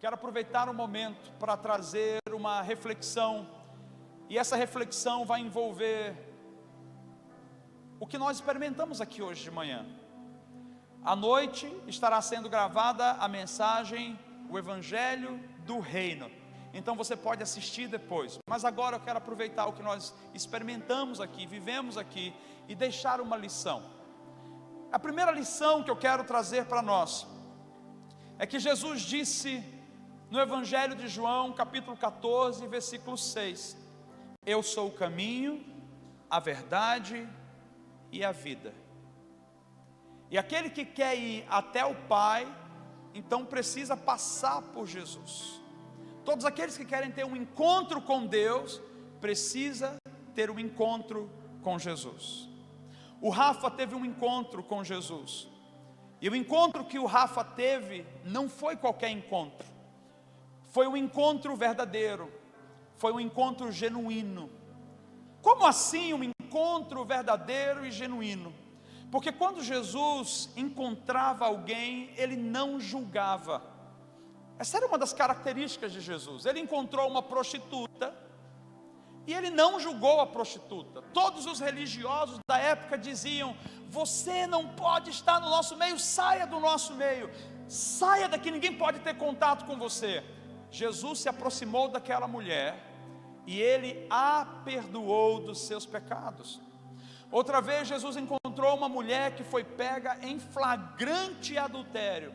Quero aproveitar o momento para trazer uma reflexão, e essa reflexão vai envolver o que nós experimentamos aqui hoje de manhã. À noite estará sendo gravada a mensagem, o Evangelho do Reino. Então você pode assistir depois. Mas agora eu quero aproveitar o que nós experimentamos aqui, vivemos aqui, e deixar uma lição. A primeira lição que eu quero trazer para nós é que Jesus disse no Evangelho de João, capítulo 14, versículo 6: eu sou o caminho, a verdade e a vida. E aquele que quer ir até o Pai, então precisa passar por Jesus. Todos aqueles que querem ter um encontro com Deus, precisa ter um encontro com Jesus. O Rafa teve um encontro com Jesus, e o encontro que o Rafa teve não foi qualquer encontro, foi um encontro verdadeiro, foi um encontro genuíno. Como assim um encontro verdadeiro e genuíno? Porque quando Jesus encontrava alguém, ele não julgava. Essa era uma das características de Jesus. Ele encontrou uma prostituta e ele não julgou a prostituta. Todos os religiosos da época diziam: você não pode estar no nosso meio, saia do nosso meio, saia daqui, ninguém pode ter contato com você. Jesus se aproximou daquela mulher e ele a perdoou dos seus pecados. Outra vez Jesus encontrou uma mulher que foi pega em flagrante adultério,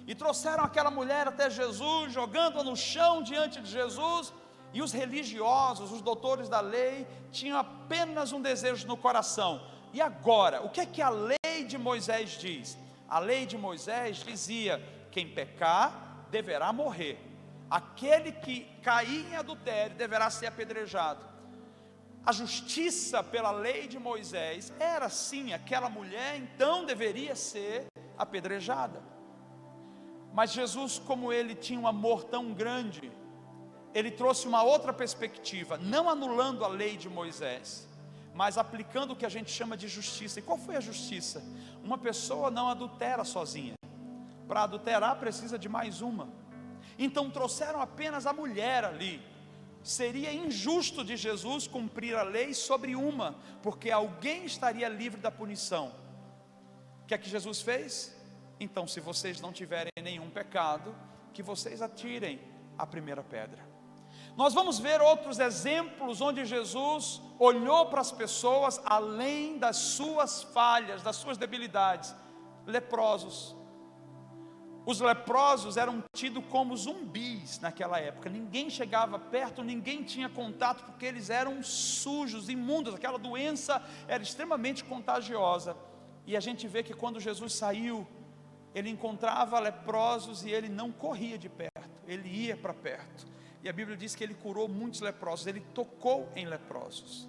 e trouxeram aquela mulher até Jesus, jogando-a no chão diante de Jesus, e os religiosos, os doutores da lei, tinham apenas um desejo no coração: e agora, o que é que a lei de Moisés diz? A lei de Moisés dizia: quem pecar deverá morrer, aquele que cair em adultério deverá ser apedrejado. A justiça pela lei de Moisés era sim, aquela mulher então deveria ser apedrejada. Mas Jesus, como ele tinha um amor tão grande, ele trouxe uma outra perspectiva, não anulando a lei de Moisés, mas aplicando o que a gente chama de justiça. E qual foi a justiça? Uma pessoa não adultera sozinha, para adulterar precisa de mais uma. Então trouxeram apenas a mulher ali. Seria injusto de Jesus cumprir a lei sobre uma, porque alguém estaria livre da punição. O que é que Jesus fez? Então, se vocês não tiverem nenhum pecado, que vocês atirem a primeira pedra. Nós vamos ver outros exemplos onde Jesus olhou para as pessoas além das suas falhas, das suas debilidades. Leprosos. Os leprosos eram tidos como zumbis naquela época. Ninguém chegava perto, ninguém tinha contato, porque eles eram sujos, imundos. Aquela doença era extremamente contagiosa. E a gente vê que quando Jesus saiu, ele encontrava leprosos e ele não corria de perto, ele ia para perto. E a Bíblia diz que ele curou muitos leprosos, ele tocou em leprosos.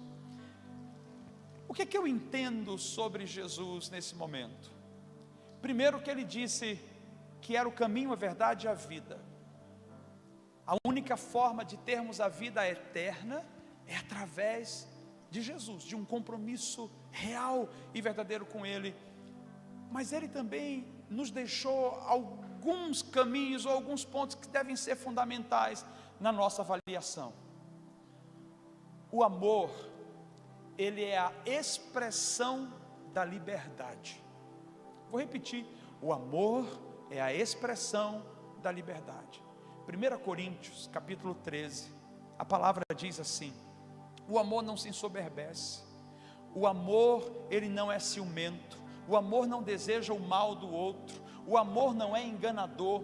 O que é que eu entendo sobre Jesus nesse momento? Primeiro, que ele disse que era o caminho, a verdade e a vida. A única forma de termos a vida eterna é através de Jesus, de um compromisso real e verdadeiro com Ele. Mas Ele também nos deixou alguns caminhos ou alguns pontos que devem ser fundamentais na nossa avaliação. O amor, ele é a expressão da liberdade. Vou repetir: o amor é a expressão da liberdade. 1 Coríntios, capítulo 13, a palavra diz assim: o amor não se ensoberbece, o amor, ele não é ciumento, o amor não deseja o mal do outro, o amor não é enganador.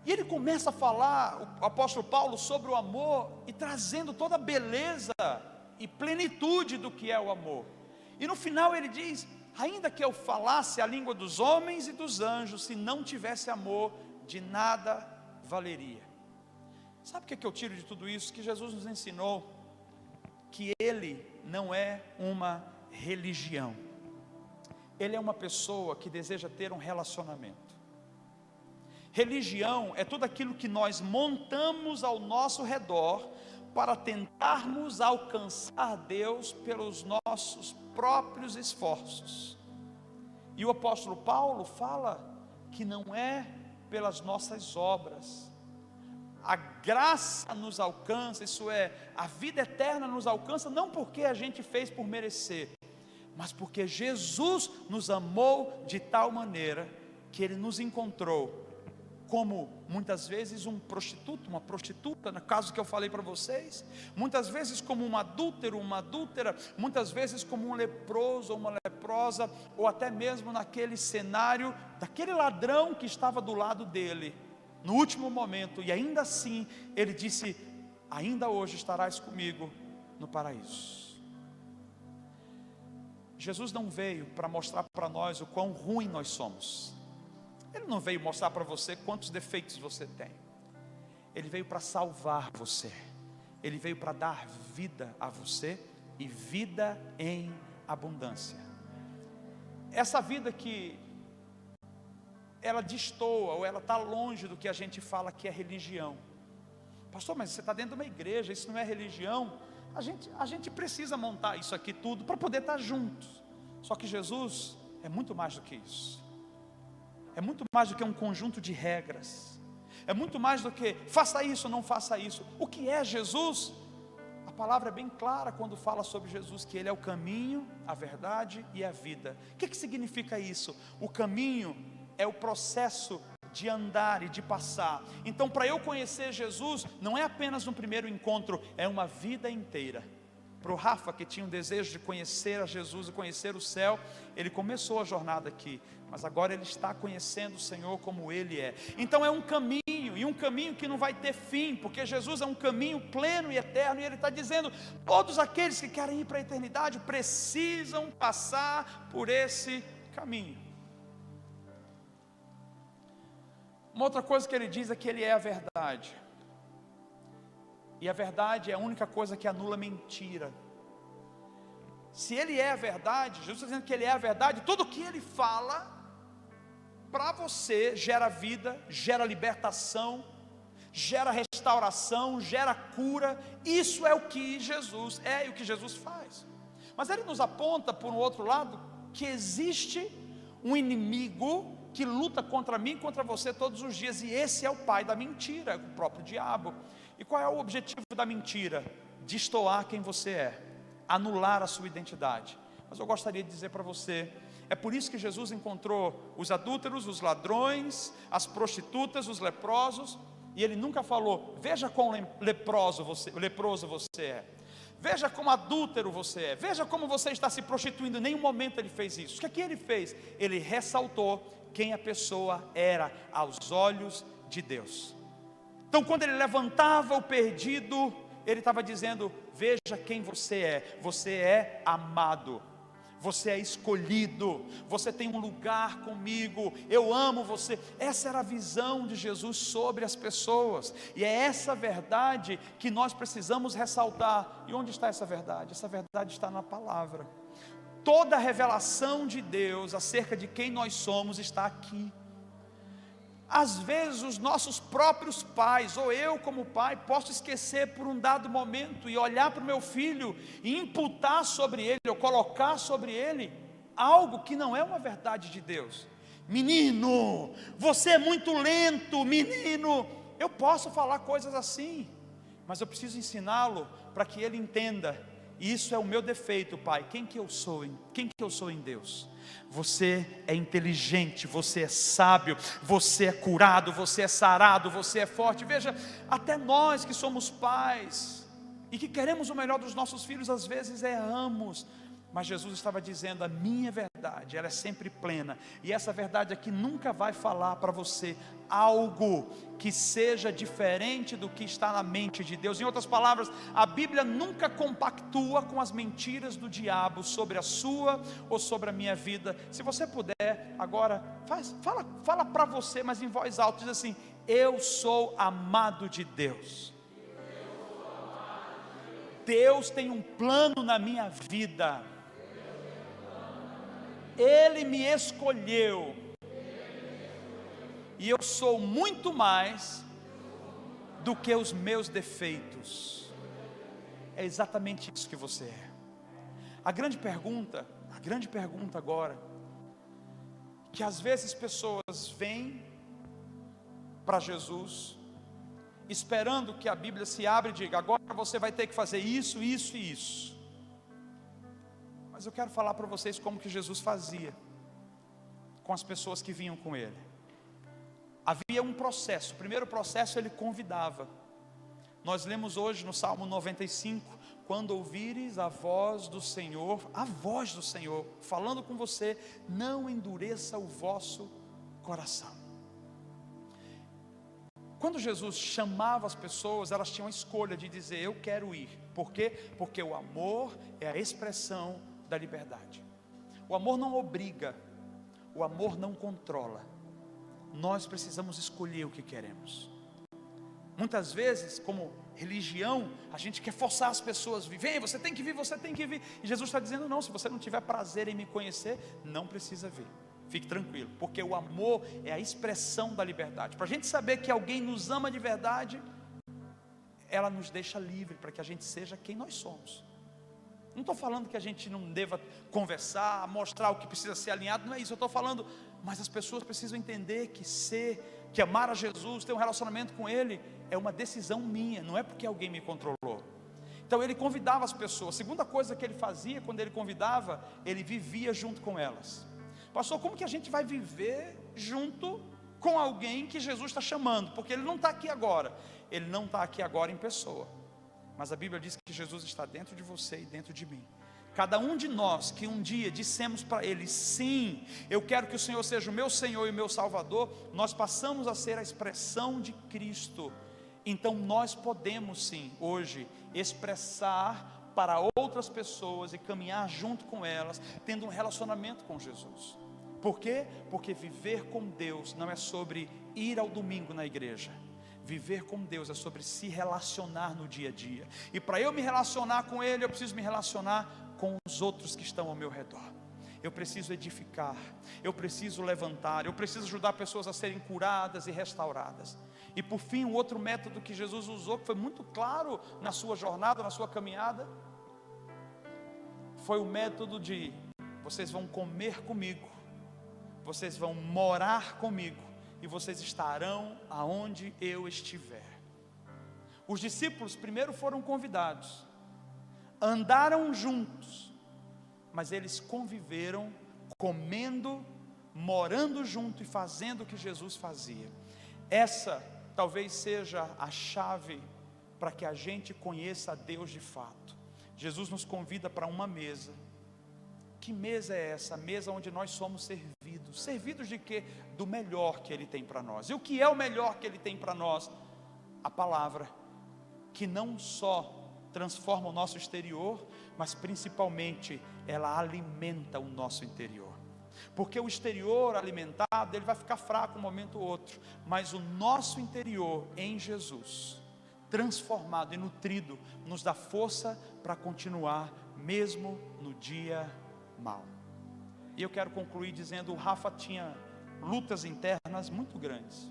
E ele começa a falar, o apóstolo Paulo, sobre o amor, e trazendo toda a beleza e plenitude do que é o amor. E no final ele diz: ainda que eu falasse a língua dos homens e dos anjos, se não tivesse amor, de nada valeria. Sabe o que é que eu tiro de tudo isso? Que Jesus nos ensinou que Ele não é uma religião, Ele é uma pessoa que deseja ter um relacionamento. Religião é tudo aquilo que nós montamos ao nosso redor para tentarmos alcançar Deus pelos nossos próprios esforços. E o apóstolo Paulo fala que não é pelas nossas obras, a graça nos alcança, isso é, a vida eterna nos alcança, não porque a gente fez por merecer, mas porque Jesus nos amou de tal maneira, que Ele nos encontrou, como muitas vezes um prostituto, uma prostituta, no caso que eu falei para vocês, muitas vezes como um adúltero, uma adúltera, muitas vezes como um leproso ou uma leprosa, ou até mesmo naquele cenário, daquele ladrão que estava do lado dele, no último momento, e ainda assim, ele disse: ainda hoje estarás comigo no paraíso. Jesus não veio para mostrar para nós o quão ruim nós somos, Ele não veio mostrar para você quantos defeitos você tem, Ele veio para salvar você, Ele veio para dar vida a você, e vida em abundância. Essa vida que ela destoa, ou ela está longe do que a gente fala que é religião. Pastor, mas você está dentro de uma igreja, isso não é religião. A gente precisa montar isso aqui tudo para poder estar juntos. Só que Jesus é muito mais do que isso. É muito mais do que um conjunto de regras. É muito mais do que faça isso, não faça isso. O que é Jesus? A palavra é bem clara quando fala sobre Jesus, que Ele é o caminho, a verdade e a vida. O que significa isso? O caminho é o processo de andar e de passar. Então, para eu conhecer Jesus, não é apenas um primeiro encontro, é uma vida inteira. Para o Rafa, que tinha um desejo de conhecer a Jesus e conhecer o céu, ele começou a jornada aqui, mas agora ele está conhecendo o Senhor como Ele é. Então é um caminho, e um caminho que não vai ter fim, porque Jesus é um caminho pleno e eterno, e Ele está dizendo: todos aqueles que querem ir para a eternidade precisam passar por esse caminho. Uma outra coisa que Ele diz é que Ele é a verdade, e a verdade é a única coisa que anula mentira. Se Ele é a verdade, Jesus está dizendo que Ele é a verdade, tudo o que Ele fala para você gera vida, gera libertação, gera restauração, gera cura. Isso é o que Jesus é e o que Jesus faz. Mas Ele nos aponta, por um outro lado, que existe um inimigo que luta contra mim e contra você todos os dias, e esse é o pai da mentira, o próprio diabo. E qual é o objetivo da mentira? Destoar quem você é, anular a sua identidade. Mas eu gostaria de dizer para você, é por isso que Jesus encontrou os adúlteros, os ladrões, as prostitutas, os leprosos, e Ele nunca falou: veja quão leproso você é, veja como adúltero você é, veja como você está se prostituindo. Em nenhum momento Ele fez isso. O que Ele fez? Ele ressaltou quem a pessoa era aos olhos de Deus. Então, quando Ele levantava o perdido, Ele estava dizendo: veja quem você é amado, você é escolhido, você tem um lugar comigo, eu amo você. Essa era a visão de Jesus sobre as pessoas, e é essa verdade que nós precisamos ressaltar. E onde está essa verdade? Essa verdade está na palavra. Toda a revelação de Deus acerca de quem nós somos está aqui. Às vezes os nossos próprios pais, ou eu como pai, posso esquecer por um dado momento e olhar para o meu filho e imputar sobre ele, ou colocar sobre ele algo que não é uma verdade de Deus. Menino, você é muito lento, menino. Eu posso falar coisas assim, mas eu preciso ensiná-lo para que ele entenda: isso é o meu defeito, pai. Quem que eu sou em Deus? Você é inteligente, você é sábio, você é curado, você é sarado, você é forte. Veja, até nós que somos pais e que queremos o melhor dos nossos filhos, às vezes erramos. Mas Jesus estava dizendo: a minha verdade, ela é sempre plena, e essa verdade aqui nunca vai falar para você algo que seja diferente do que está na mente de Deus. Em outras palavras, a Bíblia nunca compactua com as mentiras do diabo sobre a sua ou sobre a minha vida. Se você puder, agora, fala para você, mas em voz alta, diz assim: eu sou amado de Deus. Deus tem um plano na minha vida. Ele me escolheu, e eu sou muito mais do que os meus defeitos. É exatamente isso que você é. A grande pergunta agora, que às vezes pessoas vêm para Jesus esperando que a Bíblia se abra e diga: agora você vai ter que fazer isso, isso e isso. Mas eu quero falar para vocês como que Jesus fazia com as pessoas que vinham com Ele. Havia um processo. O primeiro processo, Ele convidava. Nós lemos hoje no Salmo 95: quando ouvires a voz do Senhor falando com você, não endureça o vosso coração. Quando Jesus chamava as pessoas, elas tinham a escolha de dizer: eu quero ir. Por quê? Porque o amor é a expressão da liberdade. O amor não obriga, o amor não controla. Nós precisamos escolher o que queremos. Muitas vezes, como religião, a gente quer forçar as pessoas: vem, você tem que vir, você tem que vir. E Jesus está dizendo: não, se você não tiver prazer em me conhecer, não precisa vir. Fique tranquilo, porque o amor é a expressão da liberdade. Para a gente saber que alguém nos ama de verdade, ela nos deixa livre para que a gente seja quem nós somos. Não estou falando que a gente não deva conversar, mostrar o que precisa ser alinhado, não é isso. Eu estou falando, mas as pessoas precisam entender que amar a Jesus, ter um relacionamento com Ele, é uma decisão minha, não é porque alguém me controlou. Então Ele convidava as pessoas. A segunda coisa que Ele fazia quando Ele convidava, Ele vivia junto com elas. Pastor, como que a gente vai viver junto com alguém que Jesus está chamando? Porque Ele não está aqui agora. Ele não está aqui agora em pessoa. Mas a Bíblia diz que Jesus está dentro de você e dentro de mim. Cada um de nós que um dia dissemos para Ele: sim, eu quero que o Senhor seja o meu Senhor e o meu Salvador, nós passamos a ser a expressão de Cristo. Então nós podemos sim, hoje, expressar para outras pessoas e caminhar junto com elas, tendo um relacionamento com Jesus. Por quê? Porque viver com Deus não é sobre ir ao domingo na igreja. Viver com Deus é sobre se relacionar no dia a dia. E para eu me relacionar com Ele, eu preciso me relacionar com os outros que estão ao meu redor. Eu preciso edificar, eu preciso levantar, eu preciso ajudar pessoas a serem curadas e restauradas. E por fim, um outro método que Jesus usou, que foi muito claro na sua jornada, na sua caminhada, foi o método de: vocês vão comer comigo, vocês vão morar comigo, e vocês estarão aonde eu estiver. Os discípulos primeiro foram convidados, andaram juntos, mas eles conviveram, comendo, morando junto e fazendo o que Jesus fazia. Essa talvez seja a chave para que a gente conheça a Deus de fato. Jesus nos convida para uma mesa. Que mesa é essa? A mesa onde nós somos servidos. Servidos de quê? Do melhor que Ele tem para nós. E o que é o melhor que Ele tem para nós? A palavra, que não só transforma o nosso exterior, mas principalmente ela alimenta o nosso interior. Porque o exterior alimentado, ele vai ficar fraco um momento ou outro, mas o nosso interior em Jesus, transformado e nutrido, nos dá força para continuar mesmo no dia mal. E eu quero concluir dizendo: o Rafa tinha lutas internas muito grandes,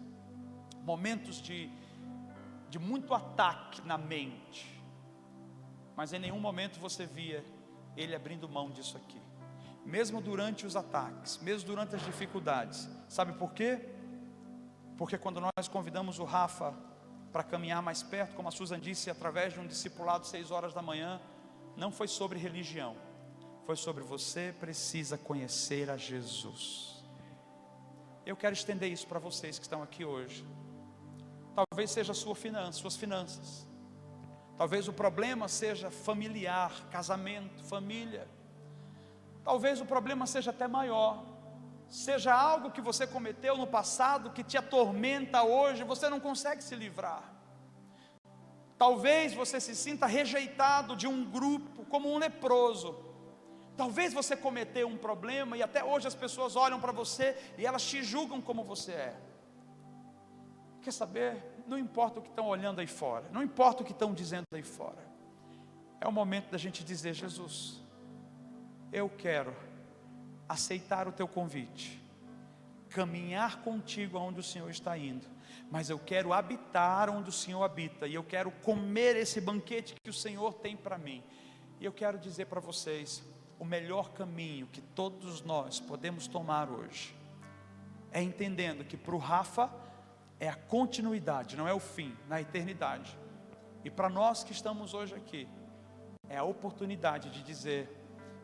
momentos de muito ataque na mente, mas em nenhum momento você via ele abrindo mão disso aqui, mesmo durante os ataques, mesmo durante as dificuldades. Sabe por quê? Porque quando nós convidamos o Rafa para caminhar mais perto, como a Susan disse, através de um discipulado 6 horas da manhã, não foi sobre religião, foi sobre: você precisa conhecer a Jesus. Eu quero estender isso para vocês que estão aqui hoje. Talvez seja suas finanças, talvez o problema seja familiar, casamento, família. Talvez o problema seja até maior, seja algo que você cometeu no passado, que te atormenta hoje, você não consegue se livrar. Talvez você se sinta rejeitado de um grupo, como um leproso. Talvez você cometeu um problema e até hoje as pessoas olham para você e elas te julgam como você é. Quer saber? Não importa o que estão olhando aí fora, não importa o que estão dizendo aí fora. É o momento da gente dizer: Jesus, eu quero aceitar o teu convite, caminhar contigo aonde o Senhor está indo, mas eu quero habitar onde o Senhor habita, e eu quero comer esse banquete que o Senhor tem para mim. E eu quero dizer para vocês: o melhor caminho que todos nós podemos tomar hoje é entendendo que para o Rafa é a continuidade, não é o fim, na eternidade. E para nós que estamos hoje aqui, é a oportunidade de dizer: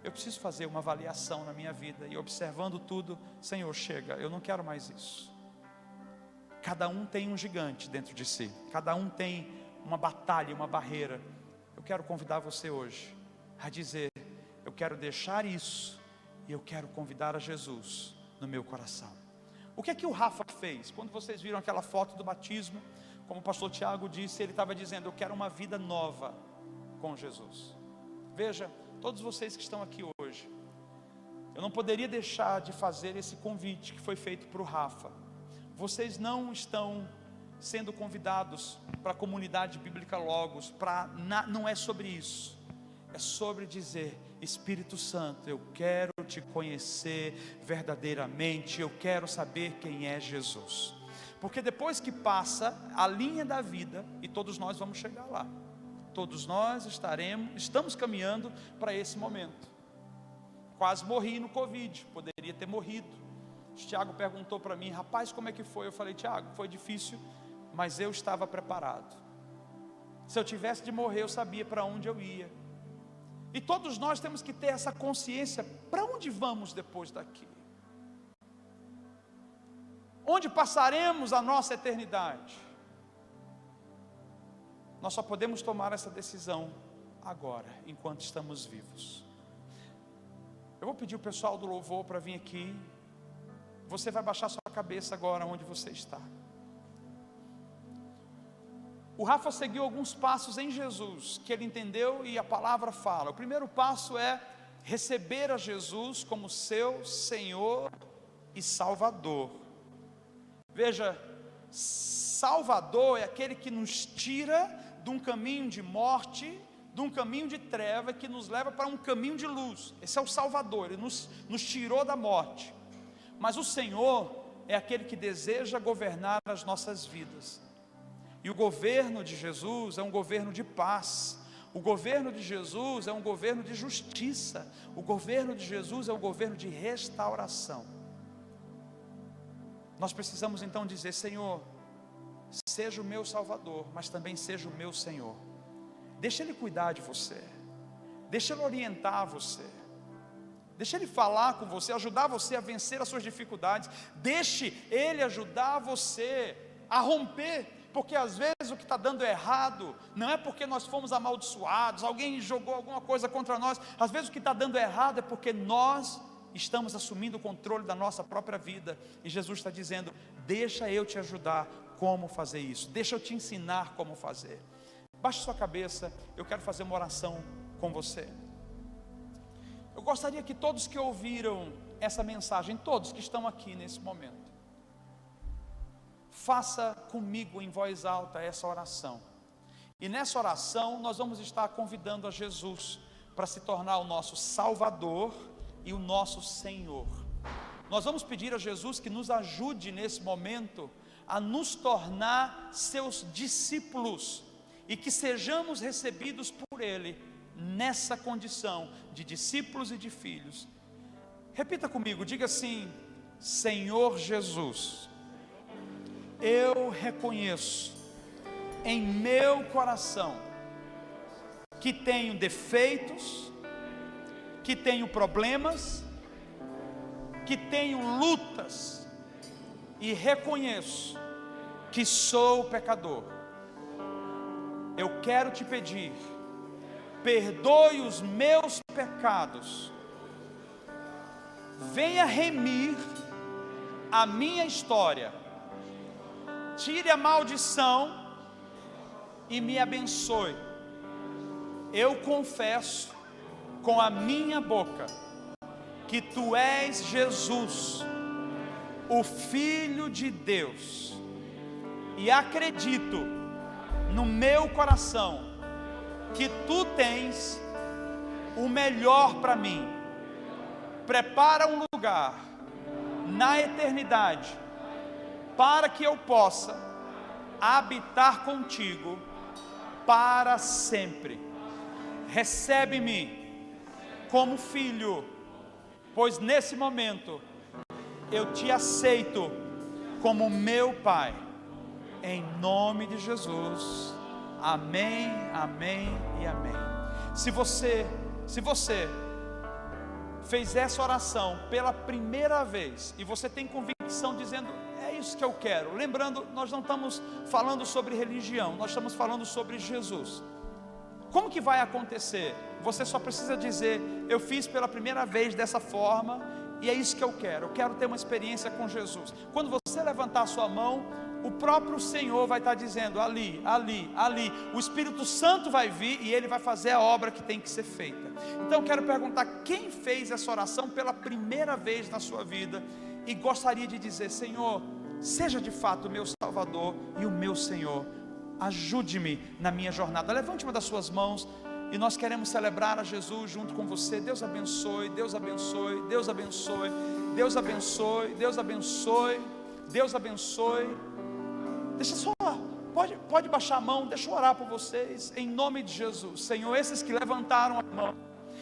eu preciso fazer uma avaliação na minha vida, e observando tudo, Senhor, chega, eu não quero mais isso. Cada um tem um gigante dentro de si, cada um tem uma batalha, uma barreira. Eu quero convidar você hoje a dizer: eu quero deixar isso, e eu quero convidar a Jesus no meu coração. O que é que o Rafa fez? Quando vocês viram aquela foto do batismo, como o pastor Tiago disse, ele estava dizendo: eu quero uma vida nova com Jesus. Veja, todos vocês que estão aqui hoje, eu não poderia deixar de fazer esse convite que foi feito para o Rafa. Vocês não estão sendo convidados para a comunidade bíblica Logos, não é sobre isso, é sobre dizer: Espírito Santo, eu quero te conhecer verdadeiramente, eu quero saber quem é Jesus. Porque depois que passa a linha da vida, e todos nós vamos chegar lá, todos nós estamos caminhando para esse momento. Quase morri no Covid, poderia ter morrido. Tiago perguntou para mim: rapaz, como é que foi? Eu falei: Tiago, foi difícil, mas eu estava preparado. Se eu tivesse de morrer, eu sabia para onde eu ia. E todos nós temos que ter essa consciência: para onde vamos depois daqui? Onde passaremos a nossa eternidade? Nós só podemos tomar essa decisão agora, enquanto estamos vivos. Eu vou pedir o pessoal do louvor para vir aqui. Você vai baixar sua cabeça agora onde você está. O Rafa seguiu alguns passos em Jesus, que ele entendeu e a palavra fala. O primeiro passo é receber a Jesus como seu Senhor e Salvador. Veja, Salvador é aquele que nos tira de um caminho de morte, de um caminho de treva, que nos leva para um caminho de luz. Esse é o Salvador, ele nos tirou da morte. Mas o Senhor é aquele que deseja governar as nossas vidas. E o governo de Jesus é um governo de paz. O governo de Jesus é um governo de justiça. O governo de Jesus é um governo de restauração. Nós precisamos então dizer: Senhor, seja o meu Salvador, mas também seja o meu Senhor. Deixa Ele cuidar de você, deixa Ele orientar você, deixa Ele falar com você, ajudar você a vencer as suas dificuldades. Deixe Ele ajudar você a romper, porque às vezes o que está dando errado não é porque nós fomos amaldiçoados, alguém jogou alguma coisa contra nós. Às vezes o que está dando errado é porque nós estamos assumindo o controle da nossa própria vida. E Jesus está dizendo: deixa eu te ajudar como fazer isso, deixa eu te ensinar como fazer. Baixe sua cabeça, eu quero fazer uma oração com você. Eu gostaria que todos que ouviram essa mensagem, todos que estão aqui nesse momento, faça comigo em voz alta essa oração. E nessa oração nós vamos estar convidando a Jesus para se tornar o nosso Salvador e o nosso Senhor. Nós vamos pedir a Jesus que nos ajude nesse momento a nos tornar seus discípulos, e que sejamos recebidos por Ele nessa condição de discípulos e de filhos. Repita comigo, diga assim: Senhor Jesus, eu reconheço em meu coração que tenho defeitos, que tenho problemas, que tenho lutas, e reconheço que sou pecador. Eu quero te pedir, perdoe os meus pecados, venha remir a minha história, tire a maldição e me abençoe. Eu confesso com a minha boca que tu és Jesus, o Filho de Deus, e acredito no meu coração que tu tens o melhor para mim. Prepara um lugar na eternidade para que eu possa habitar contigo para sempre. Recebe-me como filho, pois nesse momento eu te aceito como meu Pai. em nome de Jesus. Amém, amém e amém. Se você fez essa oração pela primeira vez e você tem convicção dizendo: é isso que eu quero. Lembrando, nós não estamos falando sobre religião, nós estamos falando sobre Jesus. Como que vai acontecer? Você só precisa dizer: eu fiz pela primeira vez dessa forma e é isso que eu quero ter uma experiência com Jesus. Quando você levantar a sua mão, o próprio Senhor vai estar dizendo: ali, ali, ali. O Espírito Santo vai vir e Ele vai fazer a obra que tem que ser feita. Então eu quero perguntar: quem fez essa oração pela primeira vez na sua vida e gostaria de dizer: Senhor, seja de fato o meu Salvador e o meu Senhor, ajude-me na minha jornada. Levante uma das suas mãos e nós queremos celebrar a Jesus junto com você. Deus abençoe, Deus abençoe, Deus abençoe, Deus abençoe, Deus abençoe, Deus abençoe. Deixa só, pode baixar a mão, deixa eu orar por vocês, em nome de Jesus. Senhor, esses que levantaram a mão,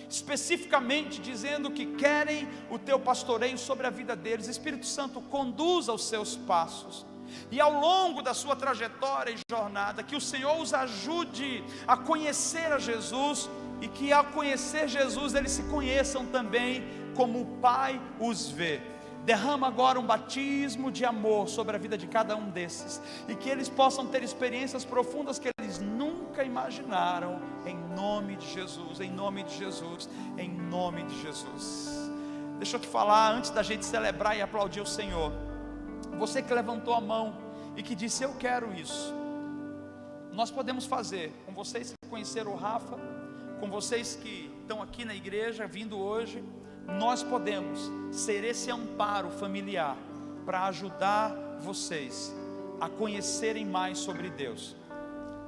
especificamente dizendo que querem o teu pastoreio sobre a vida deles, Espírito Santo, conduza os seus passos. E ao longo da sua trajetória e jornada, que o Senhor os ajude a conhecer a Jesus, e que ao conhecer Jesus, eles se conheçam também como o Pai os vê. Derrama agora um batismo de amor sobre a vida de cada um desses, e que eles possam ter experiências profundas que eles nunca imaginaram, em nome de Jesus, em nome de Jesus, em nome de Jesus. Deixa eu te falar, antes da gente celebrar e aplaudir o Senhor, você que levantou a mão e que disse: eu quero isso, nós podemos fazer com vocês que conheceram o Rafa, com vocês que estão aqui na igreja, vindo hoje. Nós podemos ser esse amparo familiar para ajudar vocês a conhecerem mais sobre Deus.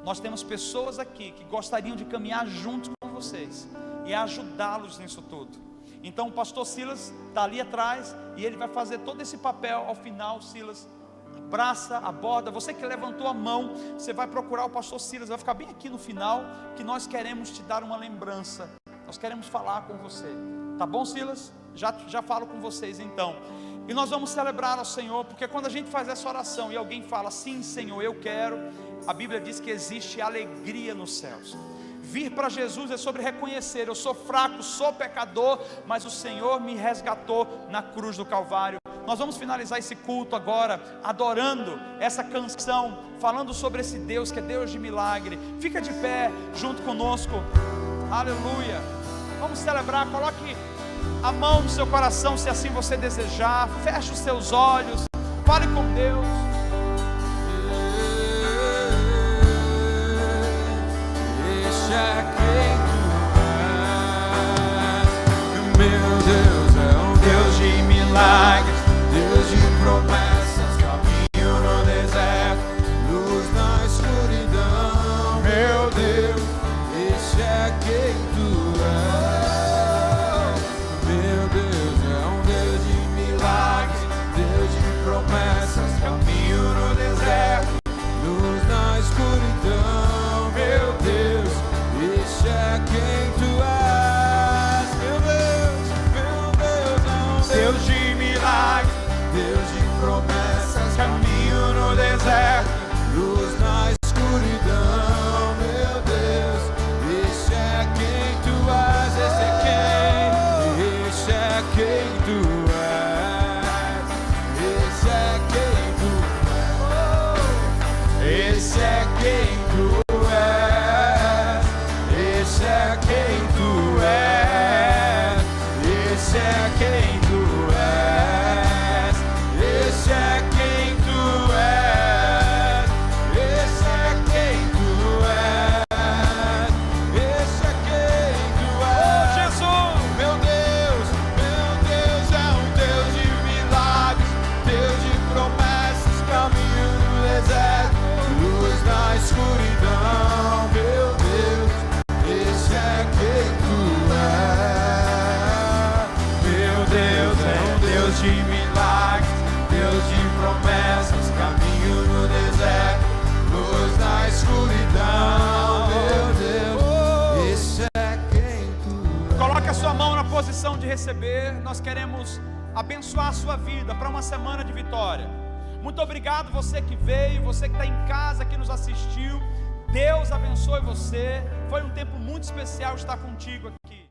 Nós temos pessoas aqui que gostariam de caminhar junto com vocês e ajudá-los nisso tudo. Então o pastor Silas está ali atrás e ele vai fazer todo esse papel. Ao final, Silas abraça, aborda. Você que levantou a mão, você vai procurar o pastor Silas, vai ficar bem aqui no final, que nós queremos te dar uma lembrança, nós queremos falar com você. Tá bom, Silas? Já falo com vocês então. E nós vamos celebrar ao Senhor, porque quando a gente faz essa oração e alguém fala: sim, Senhor, eu quero, a Bíblia diz que existe alegria nos céus. Vir para Jesus é sobre reconhecer: eu sou fraco, sou pecador, mas o Senhor me resgatou na cruz do Calvário. Nós vamos finalizar esse culto agora, adorando essa canção, falando sobre esse Deus que é Deus de milagre. Fica de pé junto conosco, aleluia. Vamos celebrar, coloque a mão no seu coração se assim você desejar, feche os seus olhos, fale com Deus. Deixa quem tu és. Meu Deus é um Deus de milagres, Deus de promessas, caminho no deserto, luz na escuridão. Meu Deus, esse é quem tu és. Meu Deus é um Deus de milagres, Deus de promessas, caminho no deserto, luz na escuridão. Meu Deus, esse é quem tu és. Meu Deus é um Deus de milagres, Deus de promessas, caminho no deserto, luz na escuridão. Meu Deus, esse é quem tu és. Esse é quem tu és. Esse é quem tu és. Esse é quem tu és. Esse é quem tu és. Esse é quem tu és. Esse é quem tu és. Esse é quem tu és. Esse é quem tu és. Jesus, meu Deus é um Deus de milagres, Deus de promessas, caminho no deserto, luz na escuridão. Meu Deus, esse é quem tu és. Meu Deus é um Deus de milagres, Deus de promessas, caminho no deserto, luz na escuridão. Meu Deus, esse é quem tu és. Coloque a sua mão na posição de receber. Nós queremos abençoar a sua vida para uma semana de vitória. Muito obrigado você que veio, você que está em casa, que nos assistiu. Deus abençoe você. Foi um tempo muito especial estar contigo aqui.